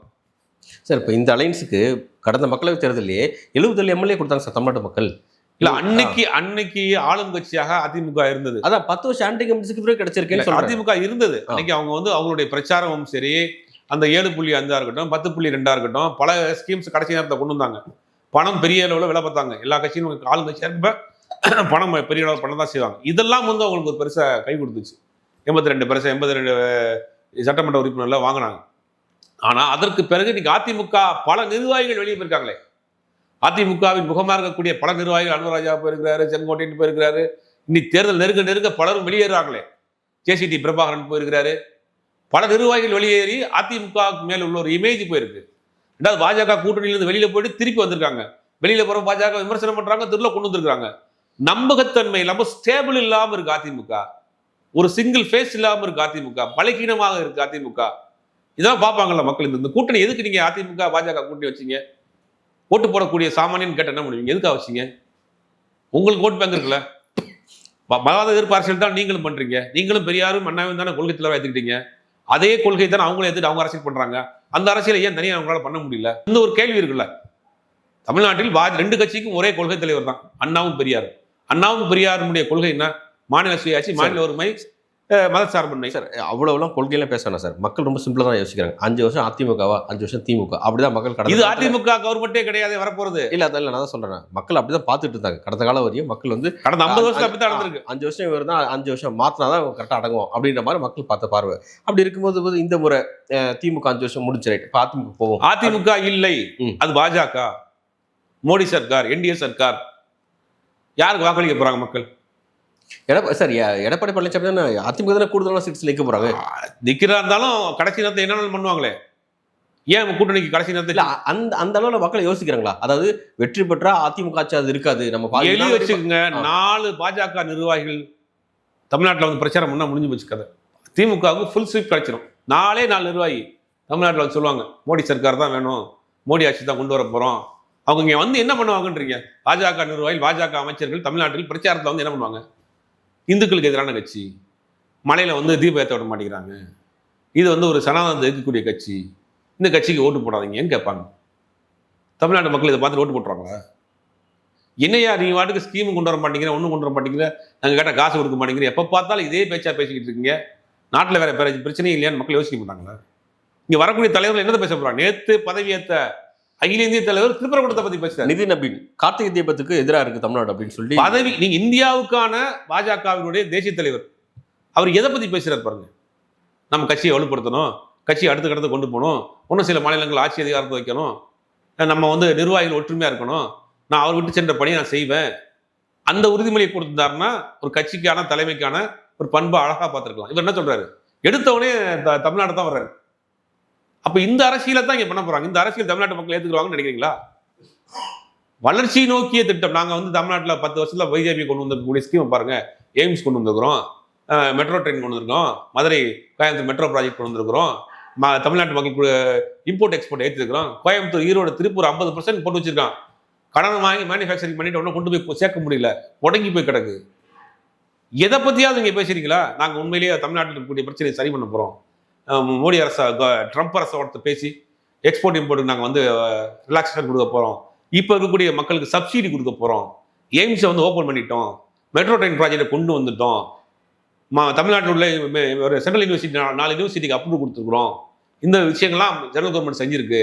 சார்? இப்போ இந்த அலைன்ஸுக்கு கடந்த மக்களவைத் தேர்தலையே 77 எம்எல்ஏ கொடுத்தாங்க சார் தமிழ்நாட்டு மக்கள். இல்ல அன்னைக்கு ஆளும் கட்சியாக அதிமுக இருந்தது. அதான் 10 வருஷம் ஆன்டி கம்யூனிஸ்டுக்கு பிறகு கிடைச்சிருக்கேன்னு அதிமுக இருந்தது. அன்னைக்கு அவங்க வந்து அவங்களுடைய பிரச்சாரமும் சரி, அந்த 7.5 இருக்கட்டும் 10.2 இருக்கட்டும், பல ஸ்கீம்ஸ் கடைசி நேரத்தை கொண்டு வந்தாங்க. பணம் பெரிய அளவில் விலை பார்த்தாங்க. எல்லா கட்சியும் ஆளும் கட்சியாக இருப்ப பணம் பெரிய அளவில் பண்ண தான் செய்வாங்க. இதெல்லாம் வந்து அவங்களுக்கு ஒரு பெருசா கை கொடுத்துச்சு. 82% 82 சட்டமன்ற உறுப்பினர்லாம் வாங்கினாங்க. ஆனா அதற்கு பிறகு இன்னைக்கு அதிமுக பல நிர்வாகிகள் வெளியே போயிருக்காங்களே. அதிமுகவின் முகமாக இருக்கக்கூடிய பல நிர்வாகிகள், அன்பராஜா போயிருக்கிறாரு, செங்கோட்டையன் போயிருக்கிறாரு. இன்னைக்கு தேர்தல் நெருங்க பலரும் வெளியேறாங்களே. ஜேசிடி பிரபாகரன் போயிருக்கிறாரு. பல நிர்வாகிகள் வெளியேறி அதிமுக மேல உள்ள ஒரு இமேஜ் போயிருக்கு. ரெண்டாவது பாஜக கூட்டணியிலிருந்து வெளியில போயிட்டு திருப்பி வந்திருக்காங்க. வெளியில போற பாஜக விமர்சனம் பண்றாங்க, திரும்ப கொண்டு வந்திருக்காங்க. நம்பகத்தன்மை இல்லாம, ஸ்டேபிள் இல்லாம இருக்கு அதிமுக. ஒரு சிங்கிள் ஃபேஸ் இல்லாம இருக்கு அதிமுக. பலகீனமாக இருக்கு அதிமுக. இதெல்லாம் பார்ப்பாங்கல்ல மக்கள். இந்த கூட்டணி எதுக்கு நீங்க அதிமுக பாஜக கூட்டணி வச்சீங்க? ஓட்டு போடக்கூடிய சாமானியன் கேட்ட என்ன பண்ணுவீங்க? எதுக்காக வச்சீங்க? உங்களுக்கு ஓட்டு பேங்க் இருக்குல்ல. மகாத எதிர்ப்பு அரசியல் தான் நீங்களும் பண்றீங்க. நீங்களும் பெரியாரும் அண்ணாவும் தானே கொள்கை தலைவராக எடுத்துக்கிட்டீங்க. அதே கொள்கை தானே அவங்களும் எடுத்துட்டு அவங்க அரசியல் பண்றாங்க. அந்த அரசியலை ஏன் தனியாக அவங்களால பண்ண முடியல? இந்த ஒரு கேள்வி இருக்குல்ல. தமிழ்நாட்டில் 2 கட்சிக்கும் ஒரே கொள்கை தலைவர் தான், அண்ணாவும் பெரியார். அண்ணாவும் பெரியாருடைய கொள்கை என்ன? மாநில சுயாட்சி, மாநில ஒருமை, மதசார்பின்மை. சார் அவ்வளவுலாம் கொள்கையெல்லாம் பேசணும் சார். மக்கள் ரொம்ப சிம்பிளா தான் யோசிக்கிறாங்க. 5 வருஷம் அதிமுகவா, 5 வருஷம் திமுக, அப்படிதான் மக்கள் இது அதிமுக கவர்மெண்டே கிடையாது வரப்போறது. இல்ல அதெல்லாம் நான் தான் சொல்றேன். மக்கள் அப்படிதான் பார்த்துட்டு இருந்தாங்க கடந்த காலம் வரையும். மக்கள் வந்து கடந்த 50 வருஷம் அப்படித்தான் நடந்திருக்கு. 5 வருஷம் இவர் தான், 5 வருஷம் மாத்தினாதான் கரெக்டாக அடங்குவோம் அப்படின்ற மாதிரி மக்கள் பார்த்த பார்வை. அப்படி இருக்கும்போது இந்த முறை திமுக 5 வருஷம் முடிஞ்சு ரைட், இப்போ அதிமுக போவோம். அதிமுக இல்லை, அது பாஜக, மோடி சர்க்கார், என்டிஏ சர்க்கார். யாருக்கு வாக்களிக்க போறாங்க மக்கள்? சார் எடப்பாடி பழனிசாமி தானே அதிமுக தானே கூடுதலான சீட்ஸ் நிற்க போறாங்க. நிக்கிறா இருந்தாலும் கடைசி நேரத்தை என்னென்ன பண்ணுவாங்களே. ஏன் கூட்டணிக்கு கடைசி நேரத்தில் அந்த அளவுல மக்கள் யோசிக்கிறாங்களா? அதாவது வெற்றி பெற்றா அதிமுக ஆட்சி அது இருக்காது, நம்ம எழுதி வச்சுக்கோங்க. 4 பாஜக நிர்வாகிகள் தமிழ்நாட்டில் வந்து பிரச்சாரம் பண்ணா முடிஞ்சு போச்சு கதை. திமுகவுக்கு ஃபுல் ஸ்வீப் கிடைச்சிடும். 4 நிர்வாகி தமிழ்நாட்டில் வந்து சொல்லுவாங்க, மோடி சர்க்கார் தான் வேணும், மோடி ஆட்சி தான் கொண்டு வர போறோம். அவங்க இங்க வந்து என்ன பண்ணுவாங்கன்றீங்க? பாஜக நிர்வாகிகள், பாஜக அமைச்சர்கள் தமிழ்நாட்டில் பிரச்சாரத்தில் வந்து என்ன பண்ணுவாங்க? இந்துக்களுக்கு எதிரான கட்சி, மலையில வந்து தீபம் ஏற்ற விட மாட்டேங்கிறாங்க, இது வந்து ஒரு சனாதனத்தை எதிர்க்கக்கூடிய கட்சி, இந்த கட்சிக்கு ஓட்டு போடாதீங்கன்னு கேட்பாங்க. தமிழ்நாட்டு மக்கள் இதை பார்த்துட்டு ஓட்டு போட்டுறாங்களா? என்னையா நீங்க வாட்டுக்கு ஸ்கீம் கொண்டு வர மாட்டேங்கிற, ஒன்றும் கொண்டு வர மாட்டேங்கிற, நாங்கள் கேட்டால் காசு கொடுக்க மாட்டேங்கிற, எப்போ பார்த்தாலும் இதே பேச்சா பேசிக்கிட்டு இருக்கீங்க, நாட்டில் வேற பிரச்சனையும் இல்லையான்னு மக்கள் யோசிக்க மாட்டாங்களா? இங்க வரக்கூடிய தலைவர்கள் என்னதை பேச போறாங்க? நேற்று பதவியேற்ற அகில இந்திய தலைவர் திருப்பரங்குன்றத்தை பத்தி பேசுறாரு. நிதின் நபீன் கார்த்திகை தீபத்துக்கு எதிராக இருக்கு தமிழ்நாடு அப்படின்னு சொல்லி பதவி. நீங்க இந்தியாவுக்கான பாஜகவினுடைய தேசிய தலைவர், அவர் எதை பத்தி பேசுறாரு பாருங்க. நம்ம கட்சியை வலுப்படுத்தணும், கட்சியை அடுத்த கடத்தை கொண்டு போகணும், இன்னும் சில மாநிலங்கள் ஆட்சி அதிகாரத்தை வைக்கணும், நம்ம வந்து நிர்வாகிகள் ஒற்றுமையா இருக்கணும், நான் அவர் விட்டு சென்ற பணியை நான் செய்வேன். அந்த உறுதிமொழியை கொடுத்திருந்தாருன்னா ஒரு கட்சிக்கான தலைமைக்கான ஒரு பண்பை அழகா பார்த்துருக்கலாம். இவர் என்ன சொல்றாரு? எடுத்தவனே தமிழ்நாடு தான் வர்றாரு. அப்ப இந்த அரசியலை தான் இங்க பண்ண போறாங்க. இந்த அரசியல் தமிழ்நாட்டு மக்கள் ஏத்துக்குவாங்கன்னு நினைக்கிறீங்களா? வளர்ச்சி நோக்கிய திட்டம். நாங்க வந்து தமிழ்நாட்டில் 10 வருஷத்துல பிஜேபி கொண்டு வந்திருக்கக்கூடிய ஸ்கீம் பாருங்க. எய்ம்ஸ் கொண்டு வந்திருக்கிறோம், மெட்ரோ ட்ரெயின் கொண்டு வந்திருக்கோம், மதுரை கோயம்புத்தூர் மெட்ரோ ப்ராஜெக்ட் கொண்டு வந்திருக்கிறோம், தமிழ்நாட்டு மக்களுக்கு இம்போர்ட் எக்ஸ்போர்ட் ஏற்றிருக்கிறோம். கோயம்புத்தூர், ஈரோடு, திருப்பூர் 50% போட்டு வச்சிருக்கான். கடன் வாங்கி மேனுஃபேக்சரிங் பண்ணிட்டு ஒன்றும் கொண்டு போய் சேர்க்க முடியல, முடங்கி போய் கிடக்கு. எதை பத்தியாவது நீங்க பேசுறீங்களா? நாங்க உண்மையிலேயே தமிழ்நாட்டில் இருக்கக்கூடிய பிரச்சனையை சரி பண்ண போறோம், மோடி அரசு ட்ரம்ப் அரசோட பேசி எக்ஸ்போர்ட் இம்போர்ட்டுக்கு நாங்கள் வந்து ரிலாக்ஸேஷன் கொடுக்க போகிறோம், இப்போ இருக்கக்கூடிய மக்களுக்கு சப்சிடி கொடுக்க போகிறோம், எய்ம்ஸை வந்து ஓப்பன் பண்ணிட்டோம், மெட்ரோ ட்ரெயின் ப்ராஜெக்டை கொண்டு வந்துட்டோம், தமிழ்நாட்டில் உள்ள ஒரு சென்ட்ரல் யூனிவர்சிட்டி 4 யூனிவர்சிட்டிக்கு அப்ரூவ் கொடுத்துருக்குறோம். இந்த விஷயங்கள்லாம் ஜெனரல் கவர்மெண்ட் செஞ்சிருக்கு.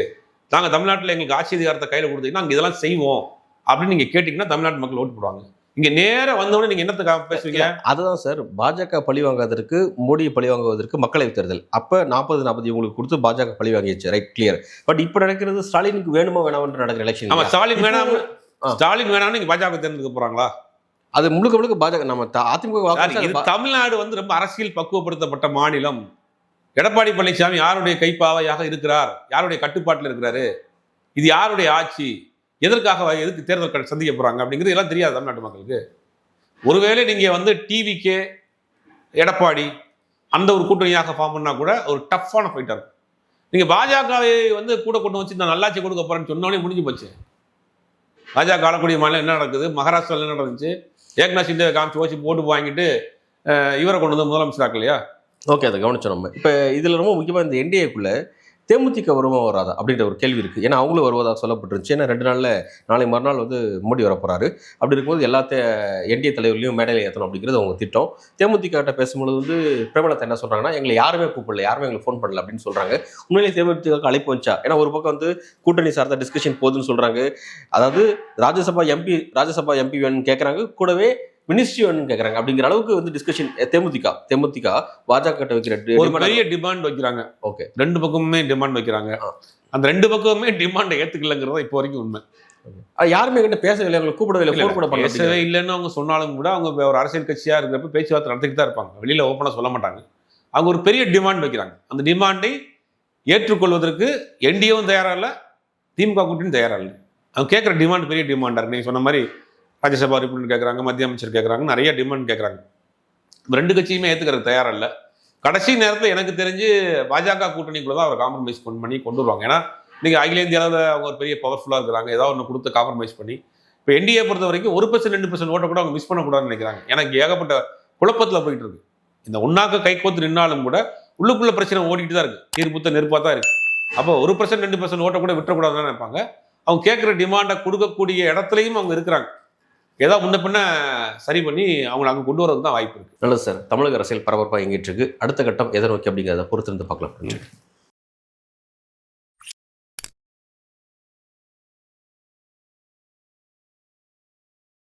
நாங்கள் தமிழ்நாட்டில் எங்களுக்கு ஆட்சி அதிகாரத்தை கையில் கொடுத்தீங்கன்னா நாங்கள் இதெல்லாம் செய்வோம் அப்படின்னு நீங்கள் கேட்டிங்கன்னா தமிழ்நாட்டு மக்கள் ஓட்டு போடுவாங்க. இங்க நேரம் வந்தவொடனே நீங்க என்னத்துக்காக பேசுவீங்க? அதுதான் சார், பாஜக பழி வாங்குவதற்கு, மோடியை பழி வாங்குவதற்கு மக்களவை தேர்தல் அப்ப 40 இவங்களுக்கு கொடுத்து பாஜக பழி வாங்கிடுச்சு, ரைட், கிளியர். பட் இப்ப நடக்கிறது ஸ்டாலினுக்கு வேணுமா வேணாம்னு நடக்கிற எலெக்ஷன். ஆமா, ஸ்டாலின் வேணாம்னு நீங்க பாஜக தேர்ந்தெடுக்க போறாங்களா? அது முழுக்க பாஜக. நம்ம அதிமுக தமிழ்நாடு வந்து ரொம்ப அரசியல் பக்குவப்படுத்தப்பட்ட மாநிலம். எடப்பாடி பழனிசாமி யாருடைய கைப்பாவையாக இருக்கிறார், யாருடைய கட்டுப்பாட்டில் இருக்கிறாரு, இது யாருடைய ஆட்சி, எதற்காக எதுக்கு தேர்தல் சந்திக்க போறாங்க அப்படிங்கிறது எல்லாம் தெரியாது தமிழ்நாட்டு மக்களுக்கு. ஒருவேளை நீங்க வந்து டிவிகே, எடப்பாடி அந்த ஒரு கூட்டணியாக ஃபார்ம் பண்ணா கூட ஒரு டஃப்பான ஃபைட்டா இருக்கும். நீங்க பாஜகவை வந்து கூட கொண்டு வச்சு நான் நல்லாட்சி கொடுக்க போறேன்னு சொன்னோடனே முடிஞ்சு போச்சு. பாஜக ஆளக்கூடிய மாநிலம் என்ன நடக்குது, மகாராஷ்டிராவில் என்ன நடந்துச்சு, ஏக்நாத் ஷிண்டே காமிச்சு வச்சு போட்டு வாங்கிட்டு இவரை கொண்டு வந்து முதலமைச்சர் ஆக்கலையா? ஓகே, அதை கவனிச்சோம் நம்ம. இப்போ இதில் ரொம்ப முக்கியமாக இந்த என்டிஏக்குள்ள தேமுதிக வருமா வராதா அப்படின்ற ஒரு கேள்வி இருக்குது. ஏன்னா அவங்களும் வருவதாக சொல்லப்பட்டுருச்சு. ஏன்னா 2 நாளில் நாளை மறுநாள் வந்து மோடி வர போகிறாரு. அப்படி இருக்கும்போது எல்லா என்டிஏ தலைவர்களையும் மேடையில் ஏற்றணும் அப்படிங்கிறது அவங்க திட்டம். தேமுதிக கிட்ட பேசும்பொழுது வந்து பிரபலத்தை என்ன சொல்கிறாங்கன்னா, எங்களை யாருமே கூப்பிடல, யாருமே எங்களுக்கு ஃபோன் பண்ணல அப்படின்னு சொல்கிறாங்க. உண்மையிலேயே தேமுதிக அழைப்பு வந்துச்சா? ஏன்னா ஒரு பக்கம் வந்து கூட்டணி சார்ந்த டிஸ்கஷன் போகுதுன்னு சொல்கிறாங்க. அதாவது ராஜ்யசபா எம்பி வேணும்னு கேட்குறாங்க, கூடவே மினிஸ்ட்ரி வேணும்னு கேட்குறாங்க. அப்படிங்கிற அளவுக்கு வந்து டிஸ்கஷன் தேமுதிக பாஜக கிட்ட வைக்கிற ஒரு பெரிய டிமாண்ட் வைக்கிறாங்க. ஓகே, 2 பக்கமுமே டிமாண்ட் வைக்கிறாங்க. அந்த 2 பக்கமுமே டிமாண்டை ஏத்துக்கலங்கிறத இப்போ வரைக்கும் உண்மை. யாருமே கிட்ட பேசவில்லை, அவங்களை கூப்பிடவில்லை, ஃபோன் கூட பேசவே இல்லைன்னு அவங்க சொன்னாலும் கூட அவங்க ஒரு அரசியல் கட்சியா இருக்கிறப்ப பேச்சுவார்த்தை நடத்திட்டு தான் இருப்பாங்க. வெளியில ஓப்பனா சொல்ல மாட்டாங்க. அவங்க ஒரு பெரிய டிமாண்ட் வைக்கிறாங்க. அந்த டிமாண்டை ஏற்றுக்கொள்வதற்கு என்டிஏவும் தயாரா இல்லை, திமுக கூட்டணியும் தயாரா இல்லை. அவங்க கேட்குற டிமாண்ட் பெரிய டிமாண்டா இருக்கு. நீங்க சொன்ன மாதிரி ராஜ்யசபா உறுப்பினர் கேட்குறாங்க, மத்திய அமைச்சர் கேட்குறாங்க, நிறைய டிமாண்ட் கேட்குறாங்க. 2 கட்சியுமே ஏற்றுக்கிறது தயாரா இல்லை. கடைசி நேரத்தில் எனக்கு தெரிஞ்சு பாஜக கூட்டணிக்குள்ள தான் அவர் காம்ப்ரமைஸ் பண்ணி கொண்டு வருவாங்க. ஏன்னா இன்னைக்கு அகில இந்தியாவில் அவங்க ஒரு பெரிய பவர்ஃபுல்லாக இருக்கிறாங்க. ஏதாவது ஒன்று கொடுத்து காம்ப்ரமைஸ் பண்ணி இப்போ என்டிஏ பொறுத்த வரைக்கும் 1% 2% ஓட்ட கூட அவங்க மிஸ் பண்ணக்கூடாதுன்னு நினைக்கிறாங்க. எனக்கு ஏகப்பட்ட குழப்பத்தில் போயிட்டு இருக்கு. இந்த ஒன்னாக்க கை கோத்து நின்னாலும் கூட உள்ளுக்குள்ள பிரச்சனை ஓடிட்டு தான் இருக்கு. தீர்ப்புத்த நெருப்பாக தான் இருக்கு. அப்போ 1% 2% ஓட்ட கூட விட்டுறக்கூடாதுன்னு நினைப்பாங்க. அவங்க கேட்குற டிமாண்டை கொடுக்கக்கூடிய இடத்துலையும் அவங்க இருக்கிறாங்க. ஏதாவது முன்ன பின்ன சரி பண்ணி அவங்களை அங்கே கொண்டு வரதுக்கு தான் வாய்ப்பு இருக்கு. நல்லது சார். தமிழக அரசியல் பரபரப்பாக இயங்கிட்டு இருக்கு. அடுத்த கட்டம் எதை நோக்கி அப்படிங்கிறத பொறுத்திருந்து பார்க்கலாம்.